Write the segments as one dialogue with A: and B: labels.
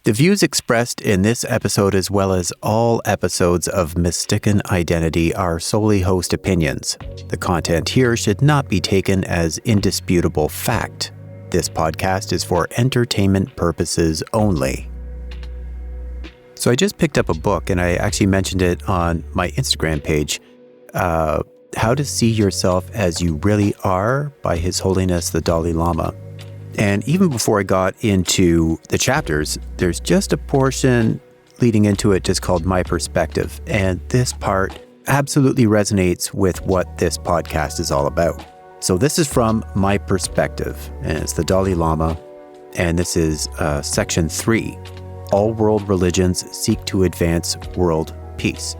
A: The views expressed in this episode, as well as all episodes of Mystican Identity, are solely host opinions. The content here should not be taken as indisputable fact. This podcast is for entertainment purposes only. So I just picked up a book, and I actually mentioned it on my Instagram page, How to See Yourself as You Really Are by His Holiness the Dalai Lama. And even before I got into the chapters, there's just a portion leading into it just called My Perspective. And this part absolutely resonates with what this podcast is all about. So this is from My Perspective, and it's the Dalai Lama. And this is section 3. All world religions seek to advance world peace.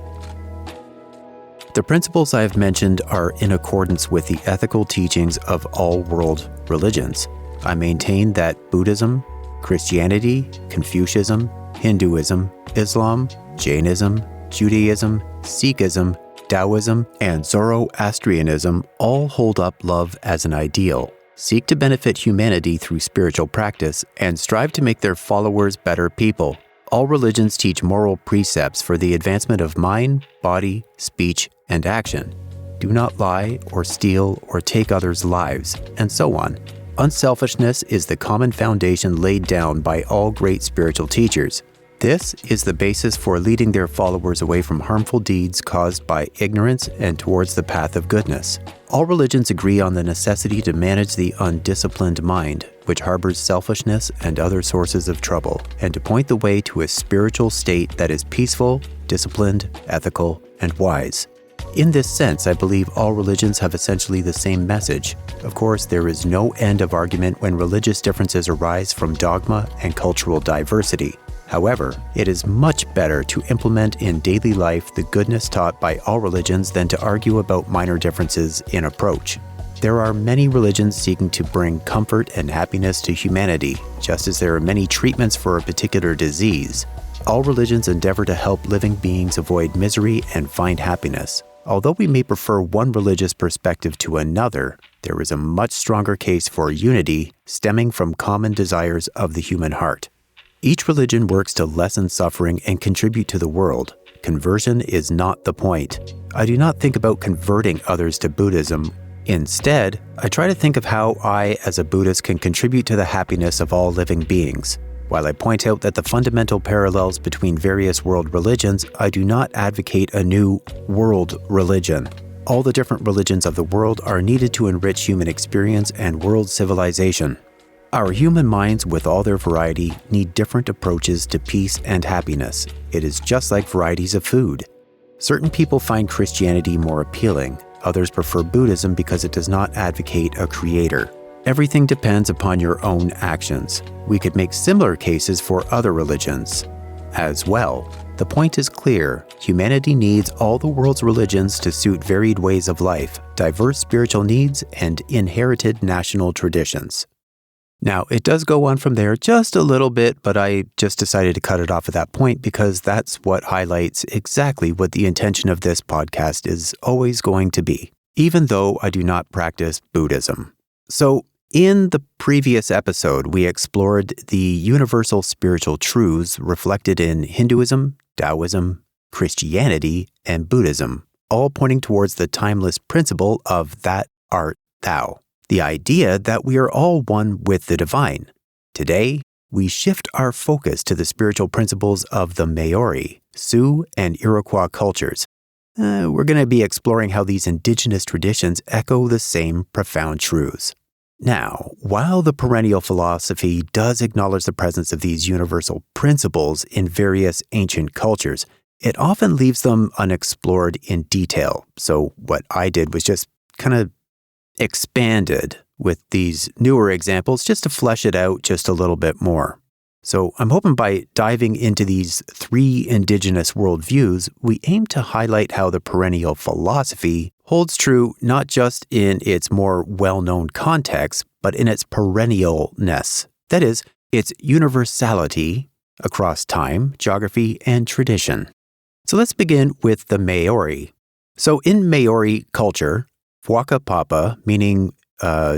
A: The principles I have mentioned are in accordance with the ethical teachings of all world religions. I maintain that Buddhism, Christianity, Confucianism, Hinduism, Islam, Jainism, Judaism, Sikhism, Taoism, and Zoroastrianism all hold up love as an ideal, seek to benefit humanity through spiritual practice, and strive to make their followers better people. All religions teach moral precepts for the advancement of mind, body, speech, and action. Do not lie or steal or take others' lives, and so on. Unselfishness is the common foundation laid down by all great spiritual teachers. This is the basis for leading their followers away from harmful deeds caused by ignorance and towards the path of goodness. All religions agree on the necessity to manage the undisciplined mind, which harbors selfishness and other sources of trouble, and to point the way to a spiritual state that is peaceful, disciplined, ethical, and wise. In this sense, I believe all religions have essentially the same message. Of course, there is no end of argument when religious differences arise from dogma and cultural diversity. However, it is much better to implement in daily life the goodness taught by all religions than to argue about minor differences in approach. There are many religions seeking to bring comfort and happiness to humanity, just as there are many treatments for a particular disease. All religions endeavor to help living beings avoid misery and find happiness. Although we may prefer one religious perspective to another, there is a much stronger case for unity stemming from common desires of the human heart. Each religion works to lessen suffering and contribute to the world. Conversion is not the point. I do not think about converting others to Buddhism. Instead, I try to think of how I, as a Buddhist, can contribute to the happiness of all living beings. While I point out that the fundamental parallels between various world religions, I do not advocate a new world religion. All the different religions of the world are needed to enrich human experience and world civilization. Our human minds, with all their variety, need different approaches to peace and happiness. It is just like varieties of food. Certain people find Christianity more appealing. Others prefer Buddhism because it does not advocate a creator. Everything depends upon your own actions. We could make similar cases for other religions as well. The point is clear. Humanity needs all the world's religions to suit varied ways of life, diverse spiritual needs, and inherited national traditions. Now, it does go on from there just a little bit, but I just decided to cut it off at that point because that's what highlights exactly what the intention of this podcast is always going to be, even though I do not practice Buddhism. So, in the previous episode, we explored the universal spiritual truths reflected in Hinduism, Taoism, Christianity, and Buddhism, all pointing towards the timeless principle of that art thou, the idea that we are all one with the divine. Today, we shift our focus to the spiritual principles of the Māori, Sioux, and Iroquois cultures. We're going to be exploring how these indigenous traditions echo the same profound truths. Now, while the Perennial Philosophy does acknowledge the presence of these universal principles in various ancient cultures, it often leaves them unexplored in detail. So what I did was just kind of expanded with these newer examples just to flesh it out just a little bit more. So I'm hoping by diving into these 3 indigenous worldviews, we aim to highlight how the Perennial Philosophy holds true not just in its more well-known context, but in its perennialness. That is, its universality across time, geography, and tradition. So let's begin with the Māori. So in Māori culture, Whakapapa, meaning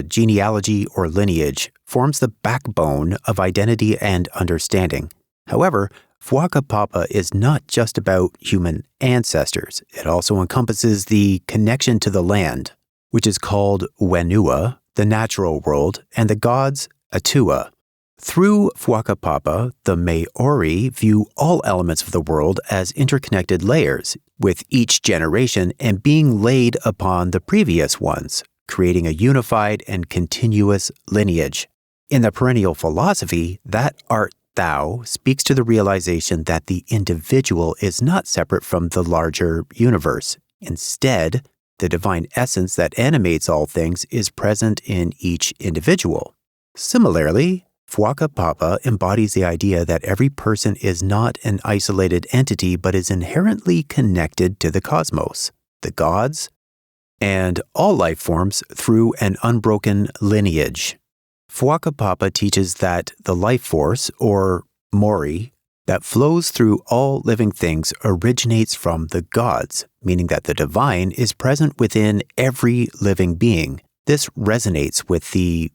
A: genealogy or lineage, forms the backbone of identity and understanding. However, Whakapapa is not just about human ancestors. It also encompasses the connection to the land, which is called Whenua, the natural world, and the gods Atua. Through Whakapapa, the Māori view all elements of the world as interconnected layers, with each generation and being laid upon the previous ones, creating a unified and continuous lineage. In the Perennial Philosophy, that art thou speaks to the realization that the individual is not separate from the larger universe. Instead, the divine essence that animates all things is present in each individual. Similarly, Whakapapa embodies the idea that every person is not an isolated entity but is inherently connected to the cosmos, the gods, and all life forms through an unbroken lineage. Whakapapa teaches that the life force, or Mori, that flows through all living things originates from the gods, meaning that the divine is present within every living being. This resonates with the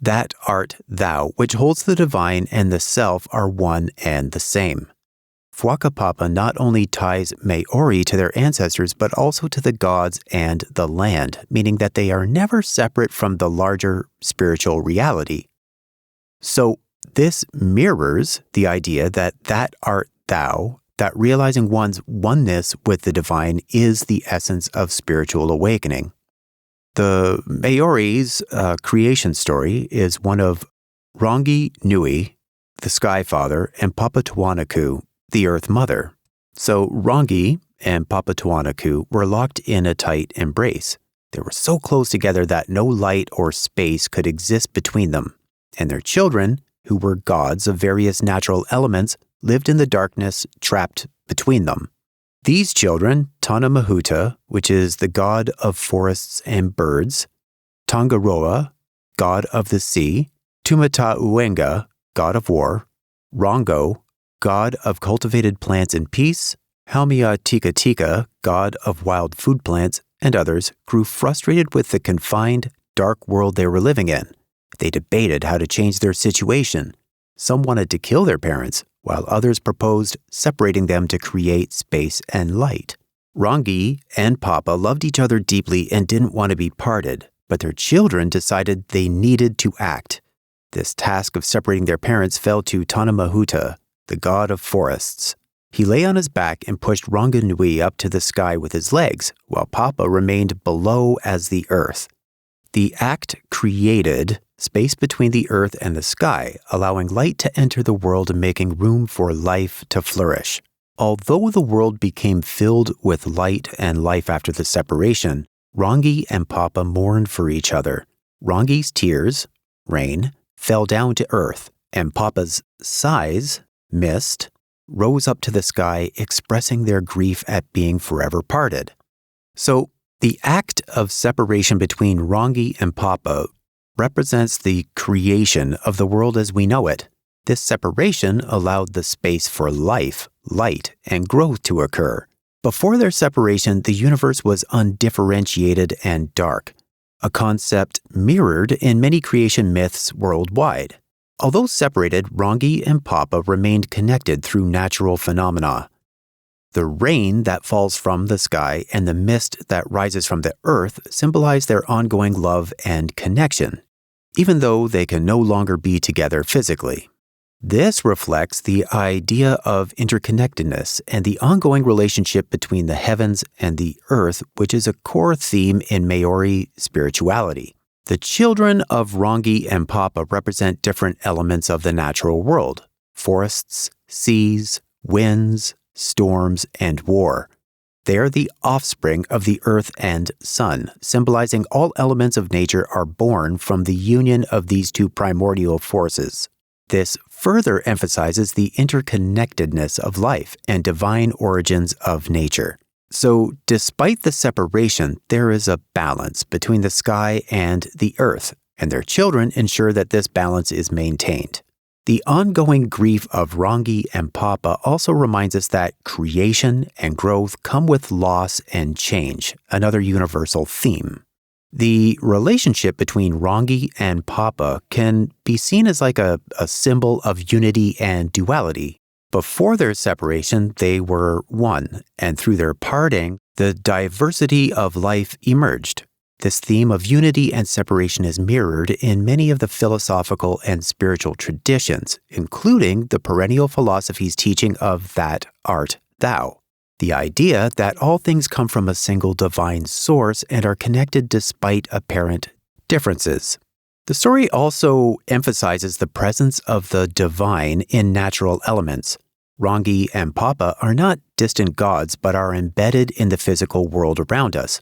A: that art thou, which holds the divine and the self are one and the same. Whakapapa not only ties Māori to their ancestors, but also to the gods and the land, meaning that they are never separate from the larger spiritual reality. So this mirrors the idea that art thou, that realizing one's oneness with the divine is the essence of spiritual awakening. The Māori's creation story is one of Rangi Nui, the Sky Father, and Papatuanaku, the Earth Mother. So Rangi and Papatuanaku were locked in a tight embrace. They were so close together that no light or space could exist between them, and their children, who were gods of various natural elements, lived in the darkness trapped between them. These children, Tana Mahuta, which is the god of forests and birds, Tangaroa, god of the sea, Tumata Uenga, god of war, Rongo, god of cultivated plants and peace, Haumia Tika Tika, god of wild food plants, and others, grew frustrated with the confined, dark world they were living in. They debated how to change their situation. Some wanted to kill their parents, while others proposed separating them to create space and light. Rangi and Papa loved each other deeply and didn't want to be parted, but their children decided they needed to act. This task of separating their parents fell to Tana Mahuta, the god of forests. He lay on his back and pushed Ranganui up to the sky with his legs, while Papa remained below as the earth. The act created space between the earth and the sky, allowing light to enter the world and making room for life to flourish. Although the world became filled with light and life after the separation, Rangi and Papa mourned for each other. Rangi's tears, rain, fell down to earth, and Papa's sighs, mist, rose up to the sky, expressing their grief at being forever parted. So, the act of separation between Rangi and Papa represents the creation of the world as we know it. This separation allowed the space for life, light, and growth to occur. Before their separation, the universe was undifferentiated and dark, a concept mirrored in many creation myths worldwide. Although separated, Rangi and Papa remained connected through natural phenomena. The rain that falls from the sky and the mist that rises from the earth symbolize their ongoing love and connection, even though they can no longer be together physically. This reflects the idea of interconnectedness and the ongoing relationship between the heavens and the earth, which is a core theme in Māori spirituality. The children of Rangi and Papa represent different elements of the natural world: forests, seas, winds, storms, and war. They are the offspring of the earth and sun, symbolizing all elements of nature are born from the union of these two primordial forces. This further emphasizes the interconnectedness of life and divine origins of nature. So, despite the separation, there is a balance between the sky and the earth, and their children ensure that this balance is maintained. The ongoing grief of Rangi and Papa also reminds us that creation and growth come with loss and change, another universal theme. The relationship between Rangi and Papa can be seen as like a symbol of unity and duality. Before their separation, they were one, and through their parting, the diversity of life emerged. This theme of unity and separation is mirrored in many of the philosophical and spiritual traditions, including the Perennial Philosophy's teaching of that art thou, the idea that all things come from a single divine source and are connected despite apparent differences. The story also emphasizes the presence of the divine in natural elements. Rangi and Papa are not distant gods, but are embedded in the physical world around us: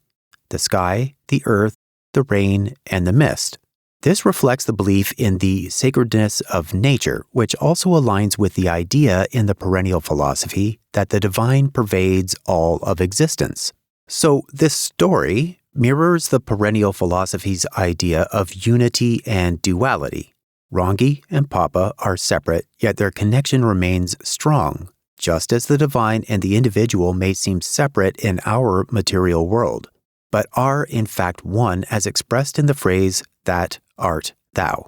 A: the sky, the earth, the rain, and the mist. This reflects the belief in the sacredness of nature, which also aligns with the idea in the Perennial Philosophy that the divine pervades all of existence. So this story mirrors the Perennial Philosophy's idea of unity and duality. Rangi and Papa are separate, yet their connection remains strong, just as the divine and the individual may seem separate in our material world, but are in fact one as expressed in the phrase, that art thou.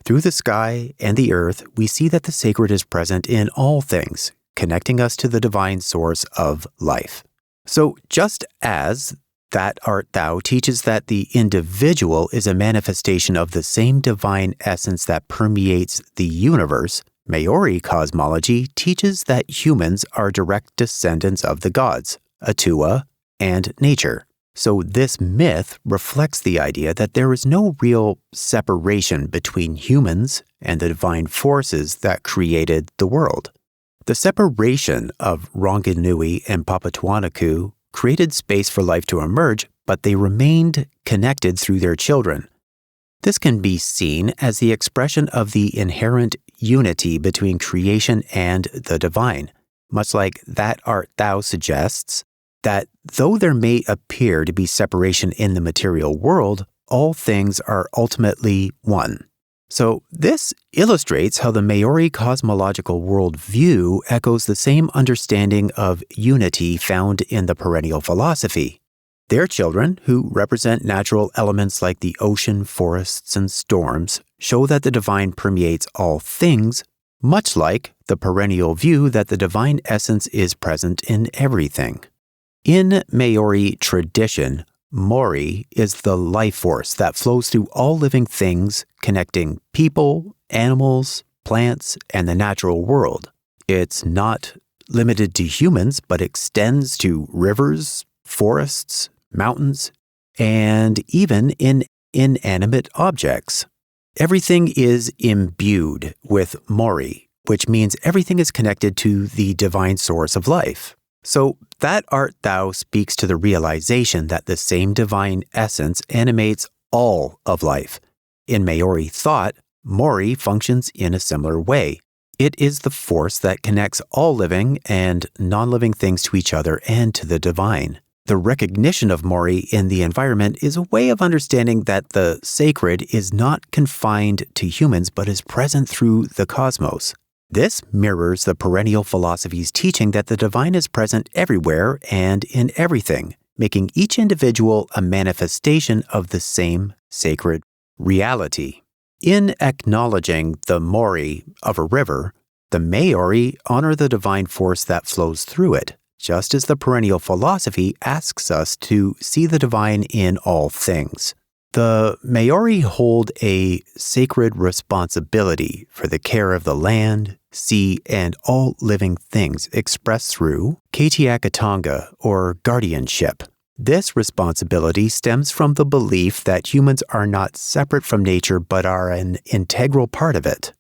A: Through the sky and the earth, we see that the sacred is present in all things, connecting us to the divine source of life. So just as that art thou teaches that the individual is a manifestation of the same divine essence that permeates the universe, Maori cosmology teaches that humans are direct descendants of the gods, Atua, and nature. So this myth reflects the idea that there is no real separation between humans and the divine forces that created the world. The separation of Ranginui and Papatuanaku created space for life to emerge, but they remained connected through their children. This can be seen as the expression of the inherent unity between creation and the divine, much like that art thou suggests that though there may appear to be separation in the material world, all things are ultimately one. So this illustrates how the Maori cosmological worldview echoes the same understanding of unity found in the Perennial Philosophy. Their children, who represent natural elements like the ocean, forests, and storms, show that the divine permeates all things, much like the perennial view that the divine essence is present in everything. In Maori tradition, Mori is the life force that flows through all living things, connecting people, animals, plants, and the natural world. It's not limited to humans, but extends to rivers, forests, mountains, and even in inanimate objects. Everything is imbued with Mori, which means everything is connected to the divine source of life. So that art thou speaks to the realization that the same divine essence animates all of life. In Maori thought, Mori functions in a similar way. It is the force that connects all living and non-living things to each other and to the divine. The recognition of Mori in the environment is a way of understanding that the sacred is not confined to humans but is present through the cosmos. This mirrors the Perennial Philosophy's teaching that the divine is present everywhere and in everything, making each individual a manifestation of the same sacred reality. In acknowledging the Mori of a river, the Maori honor the divine force that flows through it, just as the Perennial Philosophy asks us to see the divine in all things. The Maori hold a sacred responsibility for the care of the land, sea, and all living things expressed through Kaitiakatanga, or guardianship. This responsibility stems from the belief that humans are not separate from nature but are an integral part of it.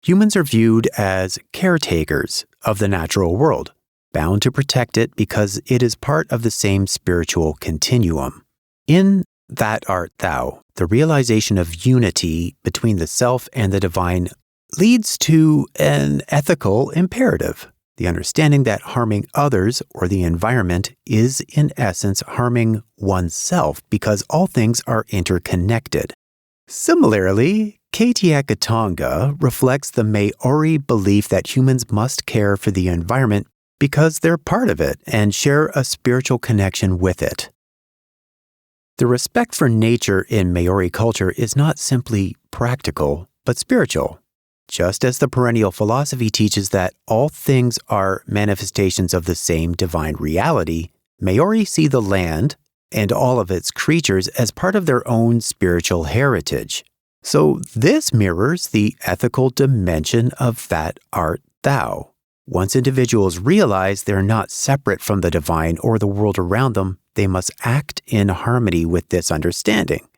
A: Humans are viewed as caretakers of the natural world, bound to protect it because it is part of the same spiritual continuum. In that art thou, the realization of unity between the self and the divine leads to an ethical imperative, the understanding that harming others or the environment is in essence harming oneself because all things are interconnected. Similarly, Kaitiakatanga reflects the Maori belief that humans must care for the environment because they're part of it and share a spiritual connection with it. The respect for nature in Maori culture is not simply practical, but spiritual. Just as the Perennial Philosophy teaches that all things are manifestations of the same divine reality, Maori see the land and all of its creatures as part of their own spiritual heritage. So this mirrors the ethical dimension of that art thou. Once individuals realize they're not separate from the divine or the world around them, they must act in harmony with this understanding.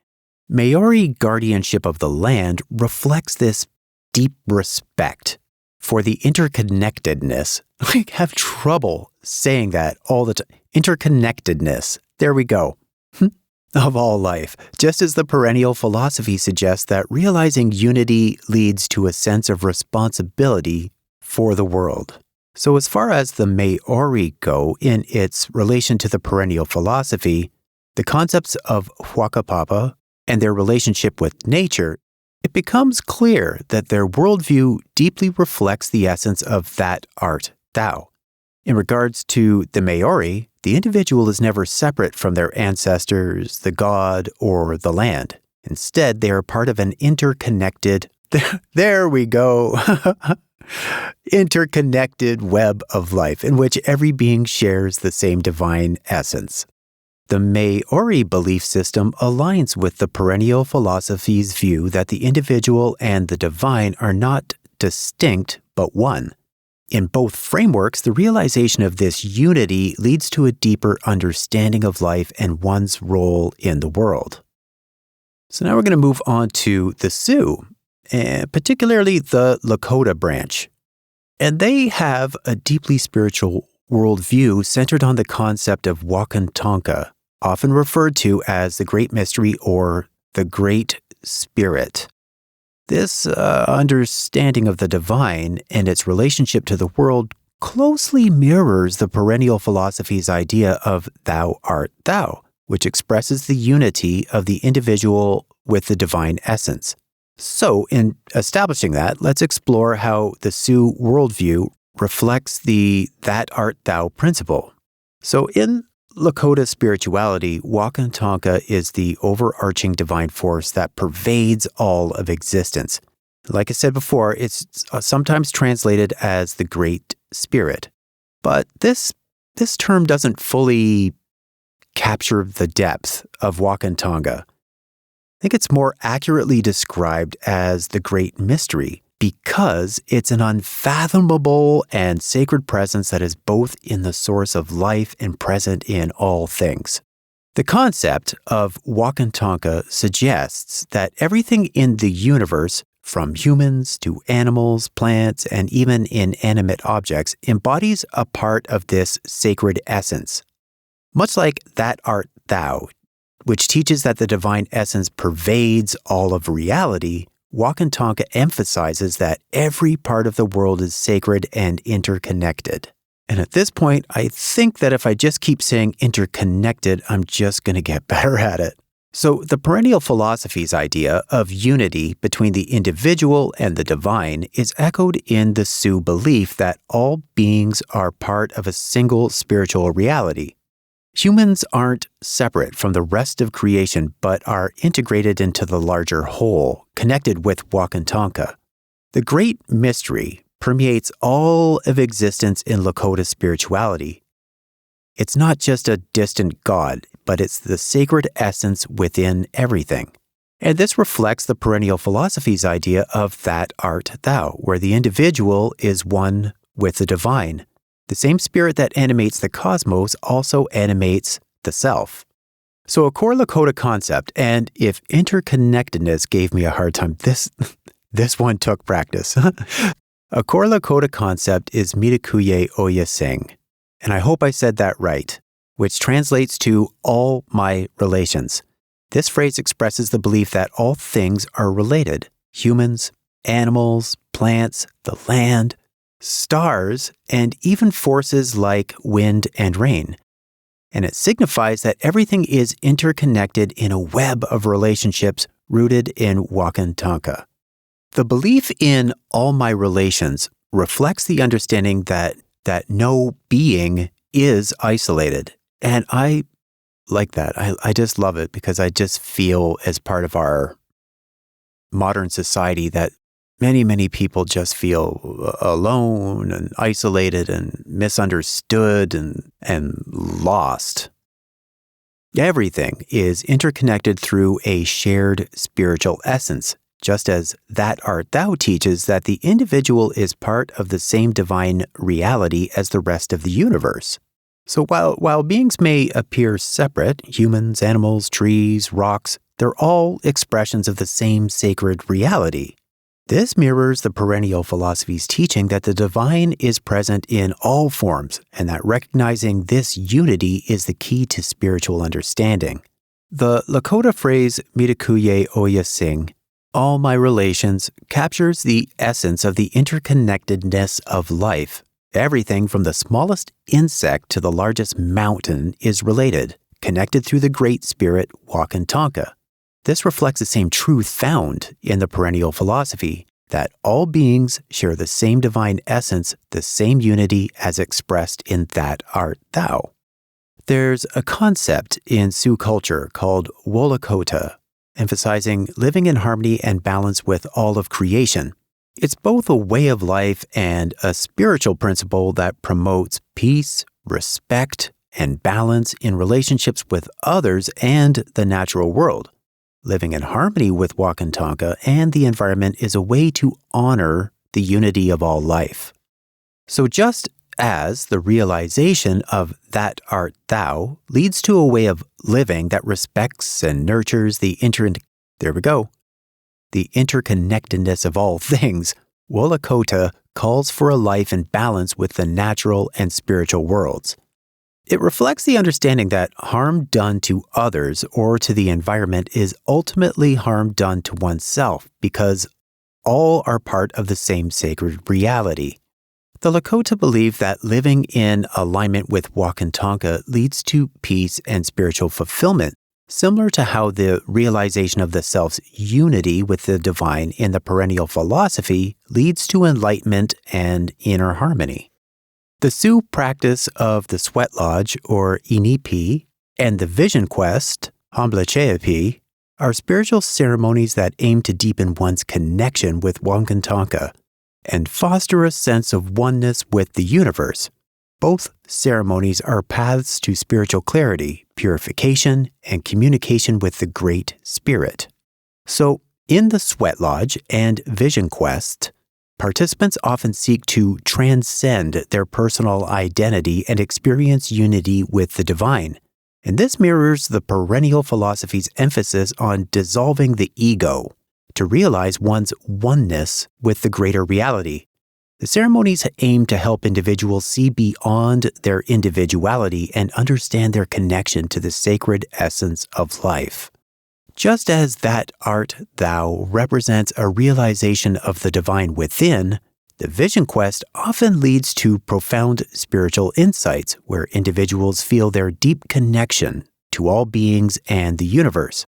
A: Maori guardianship of the land reflects this deep respect for the interconnectedness. I have trouble saying that all the time. Interconnectedness. There we go. Of all life. Just as the Perennial Philosophy suggests that realizing unity leads to a sense of responsibility for the world. So as far as the Maori go in its relation to the Perennial Philosophy, the concepts of Whakapapa and their relationship with nature, it becomes clear that their worldview deeply reflects the essence of that art thou. In regards to the Maori, the individual is never separate from their ancestors, the god, or the land. Instead, they are part of an interconnected, there we go, interconnected web of life in which every being shares the same divine essence. The Maori belief system aligns with the Perennial Philosophy's view that the individual and the divine are not distinct but one. In both frameworks, the realization of this unity leads to a deeper understanding of life and one's role in the world. So now we're going to move on to the Sioux, particularly the Lakota branch. And they have a deeply spiritual worldview centered on the concept of Wakan Tanka, often referred to as the Great Mystery or the Great Spirit. This understanding of the divine and its relationship to the world closely mirrors the Perennial Philosophy's idea of thou art thou, which expresses the unity of the individual with the divine essence. So, in establishing that, let's explore how the Sioux worldview reflects the that art thou principle. So, in Lakota spirituality, Wakan Tanka is the overarching divine force that pervades all of existence. Like I said before, it's sometimes translated as the Great Spirit. But this term doesn't fully capture the depth of Wakan Tanka. I think it's more accurately described as the Great Mystery because it's an unfathomable and sacred presence that is both in the source of life and present in all things. The concept of Wakan Tanka suggests that everything in the universe, from humans to animals, plants, and even inanimate objects, embodies a part of this sacred essence. Much like that art thou, which teaches that the divine essence pervades all of reality, Wakan Tanka emphasizes that every part of the world is sacred and interconnected. And at this point, I think that if I just keep saying interconnected, I'm just going to get better at it. So the Perennial Philosophy's idea of unity between the individual and the divine is echoed in the Sioux belief that all beings are part of a single spiritual reality. Humans aren't separate from the rest of creation, but are integrated into the larger whole, connected with Wakan Tanka. The Great Mystery permeates all of existence in Lakota spirituality. It's not just a distant god, but it's the sacred essence within everything. And this reflects the Perennial Philosophy's idea of that art thou, where the individual is one with the divine. The same spirit that animates the cosmos also animates the self. So a core Lakota concept, and if interconnectedness gave me a hard time, this one took practice. A core Lakota concept is Mitákuye Oyás'iŋ, and I hope I said that right, which translates to all my relations. This phrase expresses the belief that all things are related: humans, animals, plants, the land, stars, and even forces like wind and rain. And it signifies that everything is interconnected in a web of relationships rooted in Wakan Tanka. The belief in all my relations reflects the understanding that no being is isolated. And I like that. I just love it because I just feel as part of our modern society that many people just feel alone and isolated and misunderstood and lost. Everything is interconnected through a shared spiritual essence, just as That Art Thou teaches that the individual is part of the same divine reality as the rest of the universe. So while beings may appear separate, humans, animals, trees, rocks, they're all expressions of the same sacred reality. This mirrors the Perennial Philosophy's teaching that the divine is present in all forms and that recognizing this unity is the key to spiritual understanding. The Lakota phrase Mitákuye Oyás'iŋ, all my relations, captures the essence of the interconnectedness of life. Everything from the smallest insect to the largest mountain is related, connected through the Great Spirit Wakan Tanka. This reflects the same truth found in the Perennial Philosophy, that all beings share the same divine essence, the same unity as expressed in That Art Thou. There's a concept in Sioux culture called Wolakota, emphasizing living in harmony and balance with all of creation. It's both a way of life and a spiritual principle that promotes peace, respect, and balance in relationships with others and the natural world. Living in harmony with Wakan Tanka and the environment is a way to honor the unity of all life. So just as the realization of That Art Thou leads to a way of living that respects and nurtures the interconnectedness of all things, Wolakota calls for a life in balance with the natural and spiritual worlds. It reflects the understanding that harm done to others or to the environment is ultimately harm done to oneself because all are part of the same sacred reality. The Lakota believe that living in alignment with Wakan Tanka leads to peace and spiritual fulfillment, similar to how the realization of the self's unity with the divine in the Perennial Philosophy leads to enlightenment and inner harmony. The Sioux practice of the Sweat Lodge, or Inipi, and the Vision Quest, Hamblecheapi, are spiritual ceremonies that aim to deepen one's connection with Wakan Tanka and foster a sense of oneness with the universe. Both ceremonies are paths to spiritual clarity, purification, and communication with the Great Spirit. So, in the Sweat Lodge and Vision Quest, participants often seek to transcend their personal identity and experience unity with the divine. And this mirrors the Perennial Philosophy's emphasis on dissolving the ego to realize one's oneness with the greater reality. The ceremonies aim to help individuals see beyond their individuality and understand their connection to the sacred essence of life. Just as That Art Thou represents a realization of the divine within, the Vision Quest often leads to profound spiritual insights where individuals feel their deep connection to all beings and the universe.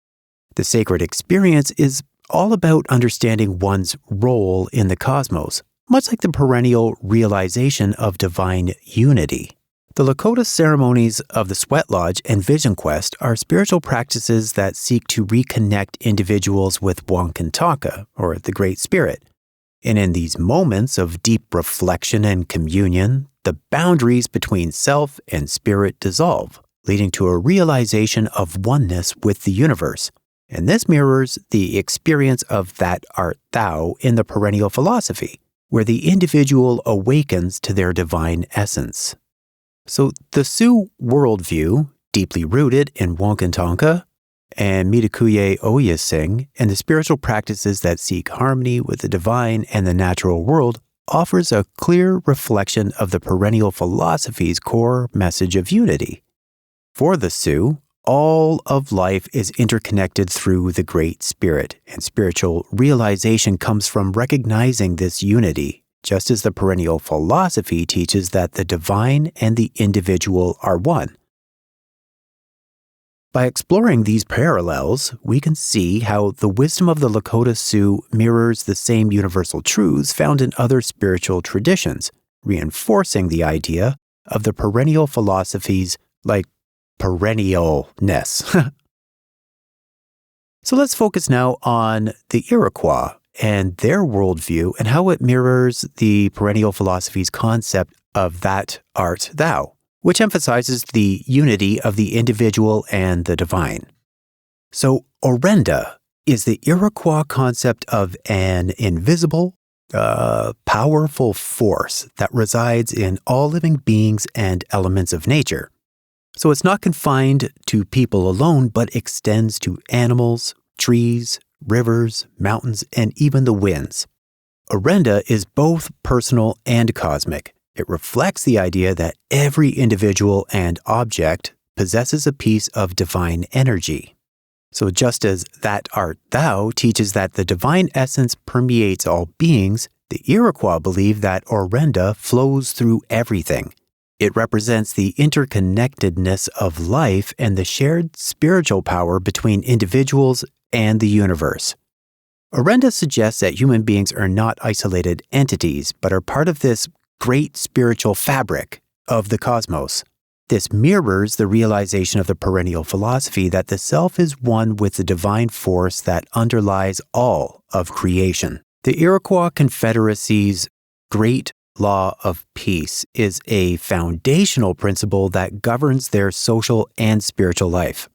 A: The sacred experience is all about understanding one's role in the cosmos, much like the perennial realization of divine unity. The Lakota ceremonies of the Sweat Lodge and Vision Quest are spiritual practices that seek to reconnect individuals with Wakan Tanka, or the Great Spirit. And in these moments of deep reflection and communion, the boundaries between self and spirit dissolve, leading to a realization of oneness with the universe. And this mirrors the experience of That Art Thou in the Perennial Philosophy, where the individual awakens to their divine essence. So the Sioux worldview, deeply rooted in Wakan Tanka and Mitákuye Oyás'iŋ, and the spiritual practices that seek harmony with the divine and the natural world, offers a clear reflection of the Perennial Philosophy's core message of unity. For the Sioux, all of life is interconnected through the Great Spirit, and spiritual realization comes from recognizing this unity, just as the Perennial Philosophy teaches that the divine and the individual are one. By exploring these parallels, we can see how the wisdom of the Lakota Sioux mirrors the same universal truths found in other spiritual traditions, reinforcing the idea of the Perennial Philosophy's, perennialness. So let's focus now on the Iroquois and their worldview and how it mirrors the Perennial Philosophy's concept of that art thou, which emphasizes the unity of the individual and the divine. So Orenda is the Iroquois concept of an invisible, powerful force that resides in all living beings and elements of nature. So it's not confined to people alone, but extends to animals, trees, rivers, mountains, and even the winds. Orenda is both personal and cosmic. It reflects the idea that every individual and object possesses a piece of divine energy. So just as that art thou teaches that the divine essence permeates all beings, the Iroquois believe that Orenda flows through everything. It represents the interconnectedness of life and the shared spiritual power between individuals and the universe. Orenda suggests that human beings are not isolated entities, but are part of this great spiritual fabric of the cosmos. This mirrors the realization of the Perennial Philosophy that the self is one with the divine force that underlies all of creation. The Iroquois Confederacy's great law of peace is a foundational principle that governs their social and spiritual life.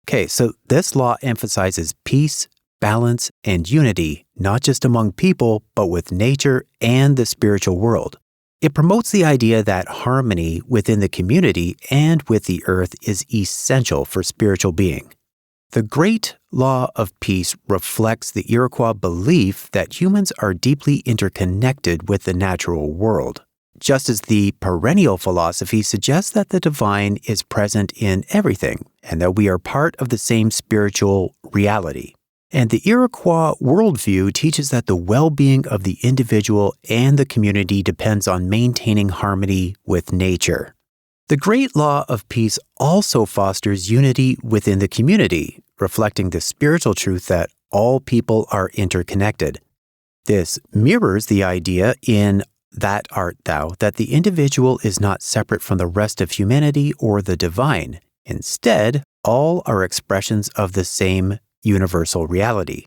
A: Okay, so this law emphasizes peace, balance, and unity, not just among people, but with nature and the spiritual world. It promotes the idea that harmony within the community and with the earth is essential for spiritual being. The great law of peace reflects the Iroquois belief that humans are deeply interconnected with the natural world, just as the Perennial Philosophy suggests that the divine is present in everything and that we are part of the same spiritual reality. And the Iroquois worldview teaches that the well-being of the individual and the community depends on maintaining harmony with nature. The Great Law of Peace also fosters unity within the community, reflecting the spiritual truth that all people are interconnected. This mirrors the idea in That Art Thou that the individual is not separate from the rest of humanity or the divine. Instead, all are expressions of the same universal reality.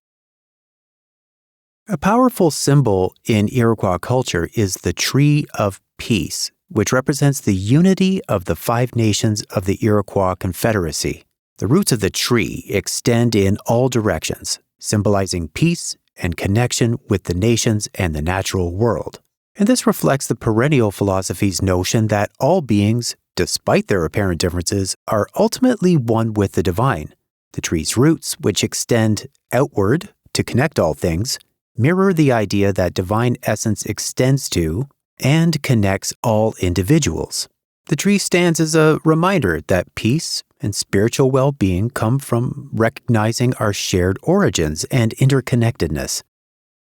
A: A powerful symbol in Iroquois culture is the Tree of Peace, which represents the unity of the 5 nations of the Iroquois Confederacy. The roots of the tree extend in all directions, symbolizing peace and connection with the nations and the natural world. And this reflects the Perennial Philosophy's notion that all beings, despite their apparent differences, are ultimately one with the divine. The tree's roots, which extend outward to connect all things, mirror the idea that divine essence extends to and connects all individuals. The tree stands as a reminder that peace and spiritual well-being come from recognizing our shared origins and interconnectedness.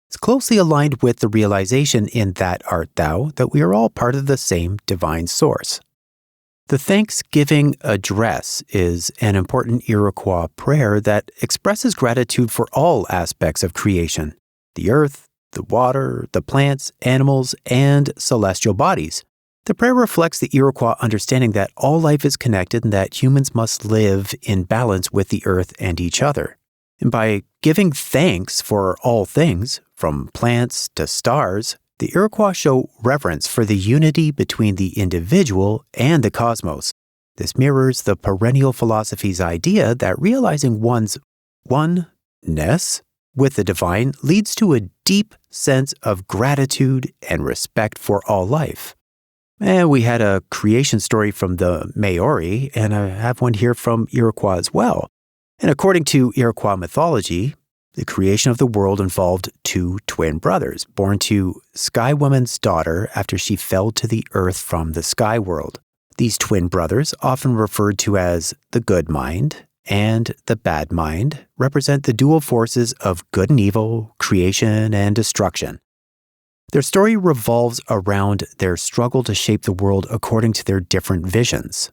A: It's closely aligned with the realization in That Art Thou that we are all part of the same divine source. The Thanksgiving Address is an important Iroquois prayer that expresses gratitude for all aspects of creation: the earth, the water, the plants, animals, and celestial bodies. The prayer reflects the Iroquois understanding that all life is connected and that humans must live in balance with the earth and each other. And by giving thanks for all things, from plants to stars, the Iroquois show reverence for the unity between the individual and the cosmos. This mirrors the Perennial Philosophy's idea that realizing one's oneness with the divine leads to a deep sense of gratitude and respect for all life. And we had a creation story from the Māori, and I have one here from Iroquois as well. And according to Iroquois mythology, the creation of the world involved 2 twin brothers, born to Sky Woman's daughter after she fell to the earth from the sky world. These twin brothers, often referred to as the good mind and the bad mind, represent the dual forces of good and evil, creation and destruction. Their story revolves around their struggle to shape the world according to their different visions.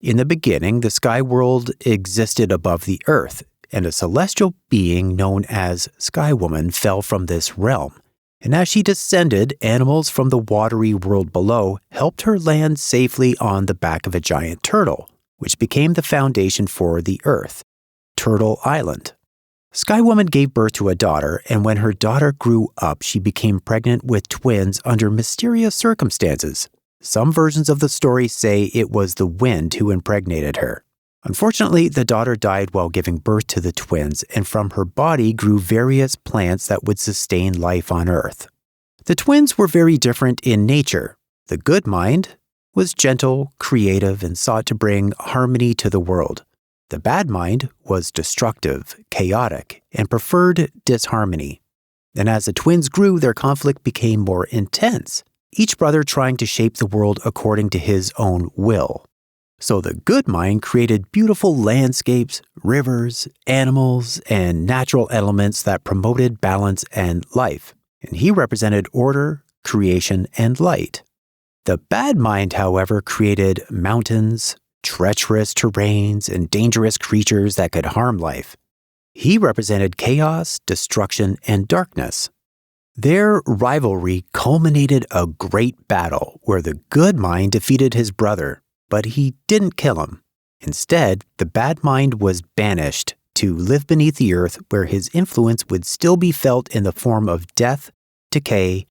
A: In the beginning, the sky world existed above the earth, and a celestial being known as Sky Woman fell from this realm. And as she descended, animals from the watery world below helped her land safely on the back of a giant turtle, which became the foundation for the earth, Turtle Island. Sky Woman gave birth to a daughter, and when her daughter grew up, she became pregnant with twins under mysterious circumstances. Some versions of the story say it was the wind who impregnated her. Unfortunately, the daughter died while giving birth to the twins, and from her body grew various plants that would sustain life on Earth. The twins were very different in nature. The good mind was gentle, creative, and sought to bring harmony to the world. The bad mind was destructive, chaotic, and preferred disharmony. And as the twins grew, their conflict became more intense, each brother trying to shape the world according to his own will. So the good mind created beautiful landscapes, rivers, animals, and natural elements that promoted balance and life. And he represented order, creation, and light. The bad mind, however, created mountains, treacherous terrains, and dangerous creatures that could harm life. He represented chaos, destruction, and darkness. Their rivalry culminated a great battle where the good mind defeated his brother, but he didn't kill him. Instead, the bad mind was banished to live beneath the earth where his influence would still be felt in the form of death, decay,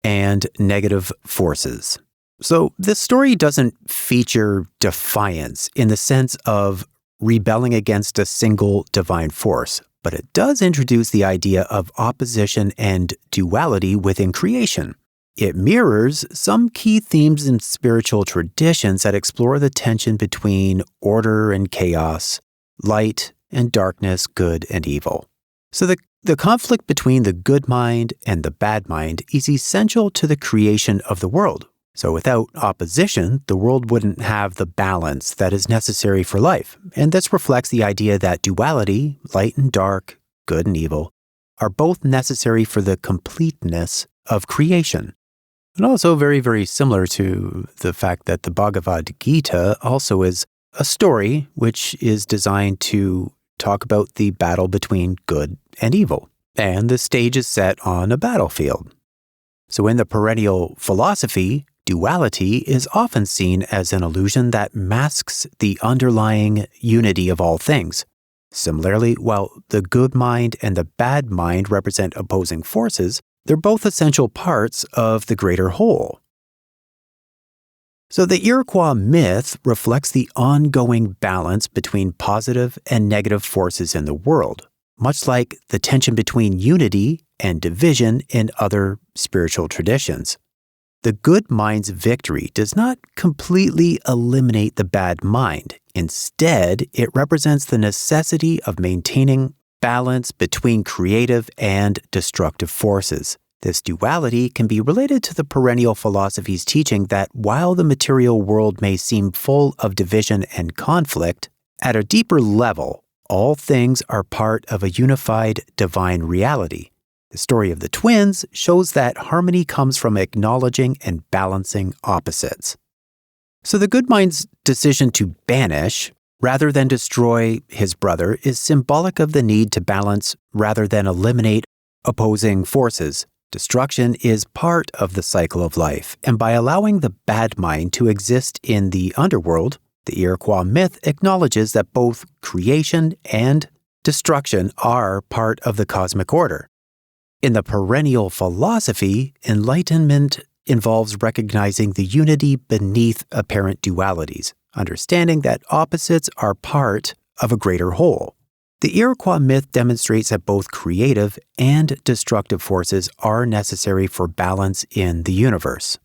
A: and negative forces. So this story doesn't feature defiance in the sense of rebelling against a single divine force, but it does introduce the idea of opposition and duality within creation. It mirrors some key themes in spiritual traditions that explore the tension between order and chaos, light and darkness, good and evil. So the conflict between the good mind and the bad mind is essential to the creation of the world. So without opposition, the world wouldn't have the balance that is necessary for life. And this reflects the idea that duality, light and dark, good and evil, are both necessary for the completeness of creation. And also very, very similar to the fact that the Bhagavad Gita also is a story which is designed to talk about the battle between good and evil. And the stage is set on a battlefield. So in the Perennial Philosophy, duality is often seen as an illusion that masks the underlying unity of all things. Similarly, while the good mind and the bad mind represent opposing forces, they're both essential parts of the greater whole. So the Iroquois myth reflects the ongoing balance between positive and negative forces in the world, much like the tension between unity and division in other spiritual traditions. The good mind's victory does not completely eliminate the bad mind. Instead, it represents the necessity of maintaining balance between creative and destructive forces. This duality can be related to the Perennial Philosophy's teaching that while the material world may seem full of division and conflict, at a deeper level, all things are part of a unified divine reality. The story of the twins shows that harmony comes from acknowledging and balancing opposites. So the good mind's decision to banish, rather than destroy his brother, is symbolic of the need to balance rather than eliminate opposing forces. Destruction is part of the cycle of life, and by allowing the bad mind to exist in the underworld, the Iroquois myth acknowledges that both creation and destruction are part of the cosmic order. In the Perennial Philosophy, enlightenment involves recognizing the unity beneath apparent dualities, understanding that opposites are part of a greater whole. The Iroquois myth demonstrates that both creative and destructive forces are necessary for balance in the universe.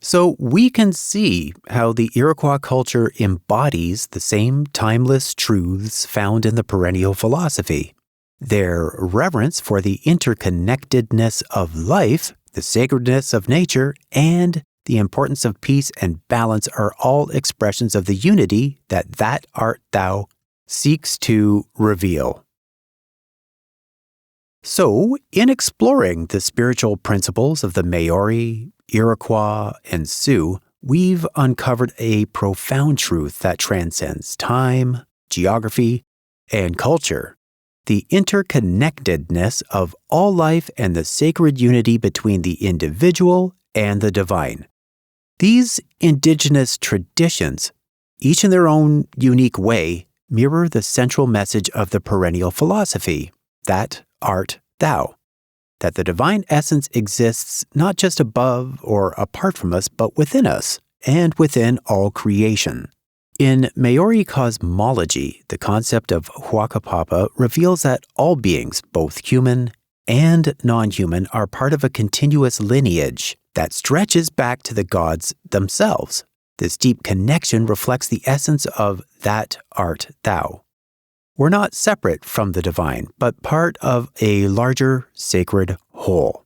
A: So we can see how the Iroquois culture embodies the same timeless truths found in the Perennial Philosophy. Their reverence for the interconnectedness of life, the sacredness of nature, and the importance of peace and balance are all expressions of the unity that art thou seeks to reveal. So, in exploring the spiritual principles of the Māori, Iroquois, and Sioux, we've uncovered a profound truth that transcends time, geography, and culture. The interconnectedness of all life and the sacred unity between the individual and the divine. These indigenous traditions, each in their own unique way, mirror the central message of the Perennial Philosophy. that art thou. That the divine essence exists not just above or apart from us, but within us and within all creation. In Maori cosmology, the concept of Whakapapa reveals that all beings, both human and non-human, are part of a continuous lineage that stretches back to the gods themselves. This deep connection reflects the essence of that art thou. We're not separate from the divine, but part of a larger sacred whole.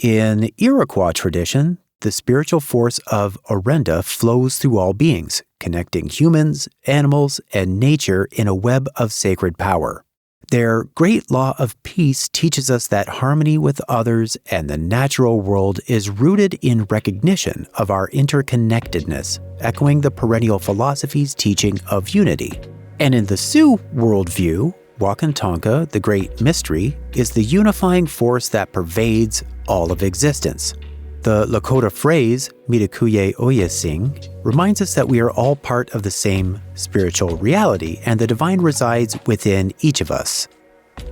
A: In Iroquois tradition, the spiritual force of Orenda flows through all beings, connecting humans, animals, and nature in a web of sacred power. Their great law of peace teaches us that harmony with others and the natural world is rooted in recognition of our interconnectedness, echoing the Perennial Philosophy's teaching of unity. And in the Sioux worldview, Wakan Tanka, the great mystery, is the unifying force that pervades all of existence. The Lakota phrase, Mitákuye Oyás'iŋ, reminds us that we are all part of the same spiritual reality, and the divine resides within each of us.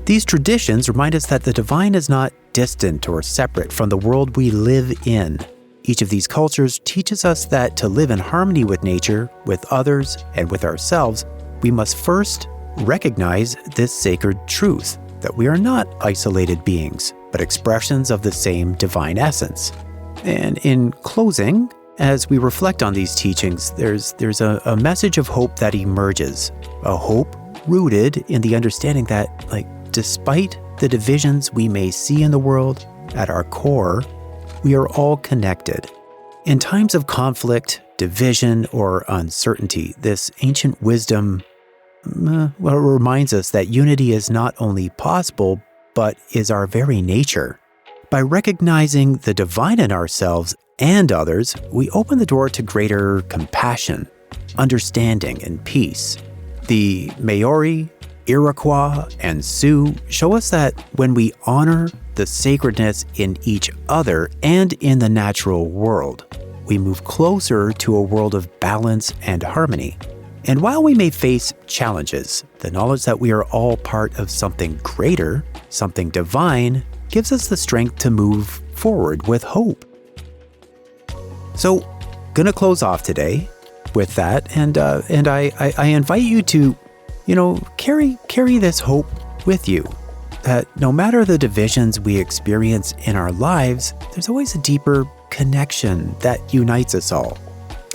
A: These traditions remind us that the divine is not distant or separate from the world we live in. Each of these cultures teaches us that to live in harmony with nature, with others, and with ourselves, we must first recognize this sacred truth, that we are not isolated beings, but expressions of the same divine essence. And in closing, as we reflect on these teachings, there's a message of hope that emerges, a hope rooted in the understanding that, despite the divisions we may see in the world, at our core, we are all connected. In times of conflict, division, or uncertainty, this ancient wisdom reminds us that unity is not only possible, but is our very nature. By recognizing the divine in ourselves and others, we open the door to greater compassion, understanding, and peace. The Maori, Iroquois, and Sioux show us that when we honor the sacredness in each other and in the natural world, we move closer to a world of balance and harmony. And while we may face challenges, the knowledge that we are all part of something greater, something divine, gives us the strength to move forward with hope. So, gonna close off today with that, and I invite you to, carry this hope with you. That no matter the divisions we experience in our lives, there's always a deeper connection that unites us all.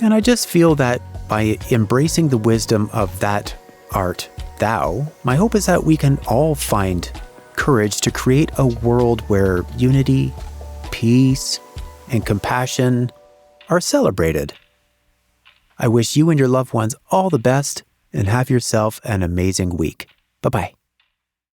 A: And I just feel that by embracing the wisdom of that art thou, my hope is that we can all find courage to create a world where unity, peace, and compassion are celebrated. I wish you and your loved ones all the best, and have yourself an amazing week. Bye-bye.